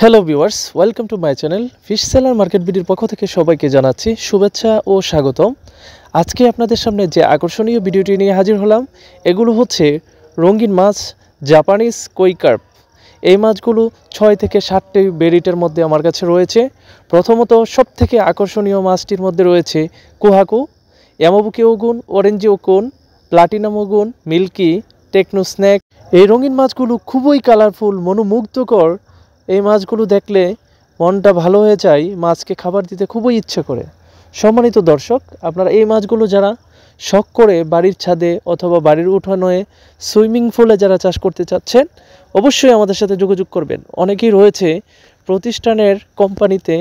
Hello viewers, welcome to my channel fish seller market ভিডিওর পক্ষ থেকে সবাইকে জানাচ্ছি শুভেচ্ছা ও স্বাগতম। আজকে আপনাদের সামনে যে আকর্ষণীয় ভিডিওটি নিয়ে হাজির হলাম, এগুলো হচ্ছে রঙিন মাছ, জাপানিজ কই কার্প। এই মাছগুলো 6 থেকে 7টি বেরিটের মধ্যে আমার কাছে রয়েছে। প্রথমত সবথেকে আকর্ষণীয় মাছটির মধ্যে রয়েছে Kohaku, Yamabuki Ogon, Orenji Ogon, Platinum Ogon, milky, টেকনো স্ন্যাক। এই রঙিন মাছগুলো খুবই কালারফুল, মনোমুগ্ধকর। এই মাছগুলো দেখলে মনটা ভালো হয়ে যায়, মাছকে খাবার দিতে খুবই ইচ্ছে করে। সম্মানিত দর্শক, আপনারা এই মাছগুলো যারা শখ করে বাড়ির ছাদে অথবা বাড়ির উঠানে সুইমিং পুলে যারা চাষ করতে চাচ্ছেন, অবশ্যই আমাদের সাথে যোগাযোগ করবেন। অনেকেই রয়েছে প্রতিষ্ঠানের কোম্পানিতে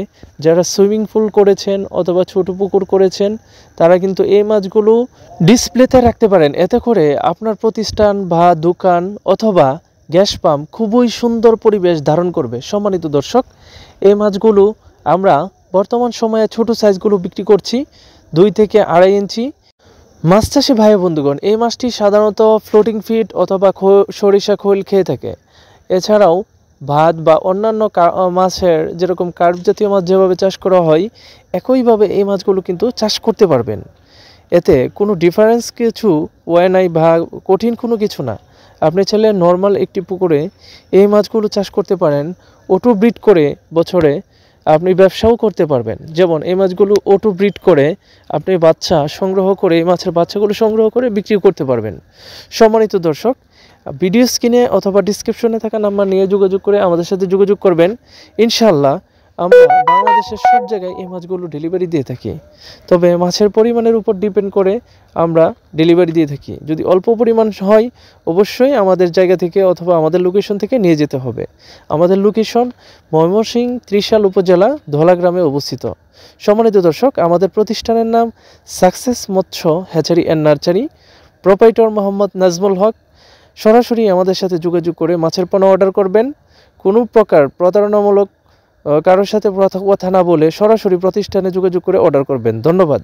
যারা সুইমিং পুল করেছেন অথবা ছোট পুকুর করেছেন, তারা কিন্তু এই মাছগুলো ডিসপ্লেতে রাখতে পারেন। এতে করে আপনার প্রতিষ্ঠান বা দোকান অথবা গ্যাস পাম্প খুবই সুন্দর পরিবেশ ধারণ করবে। সম্মানিত দর্শক, এই মাছগুলো আমরা বর্তমান সময়ে ছোট সাইজগুলো বিক্রি করছি 2 থেকে 2.5 ইঞ্চি। মাছ চাষি ভাই বন্ধুগণ, এই মাছটি সাধারণত ফ্লোটিং ফিড অথবা সরিষা খোল খেয়ে থাকে। এছাড়াও ভাত বা অন্যান্য মাছের যেরকম কার্প জাতীয় মাছ যেভাবে চাষ করা হয়, একইভাবে এই মাছগুলো কিন্তু চাষ করতে পারবেন। এতে কোনো ডিফারেন্স কিছু ওয়ে নাই বা কঠিন কোনো কিছু না। আপনি চাইলে নর্মাল একটি পুকুরে এই মাছগুলো চাষ করতে পারেন। অটো ব্রিড করে বছরে আপনি ব্যবসাও করতে পারবেন। যেমন এই মাছগুলো অটো ব্রিড করে আপনি বাচ্চা সংগ্রহ করে এই মাছের বাচ্চাগুলো সংগ্রহ করে বিক্রি করতে পারবেন। সম্মানিত দর্শক, ভিডিও স্ক্রিনে অথবা ডিসক্রিপশনে থাকা নাম্বার নিয়ে যোগাযোগ করে আমাদের সাথে যোগাযোগ করবেন। ইনশাআল্লাহ আমরা বাংলাদেশের সব জায়গায় এই মাছগুলো ডেলিভারি দিয়ে থাকি। তবে মাছের পরিমাণের উপর ডিপেন্ড করে আমরা ডেলিভারি দিয়ে থাকি। যদি অল্প পরিমাণ হয়, অবশ্যই আমাদের জায়গা থেকে অথবা আমাদের লোকেশন থেকে নিয়ে যেতে হবে। আমাদের লোকেশন ময়মনসিংহ ত্রিশাল উপজেলা ধলা গ্রামে অবস্থিত। সম্মানিত দর্শক, আমাদের প্রতিষ্ঠানের নাম সাকসেস মৎস্য Hatchery and Nursery. Proprietor Mohammad Nazmul Haque. সরাসরি আমাদের সাথে যোগাযোগ করে মাছের পণ্য অর্ডার করবেন। কোনো প্রকার প্রতারণামূলক কারোর সাথে কথা না বলে সরাসরি প্রতিষ্ঠানে যোগাযোগ করে অর্ডার করবেন। ধন্যবাদ।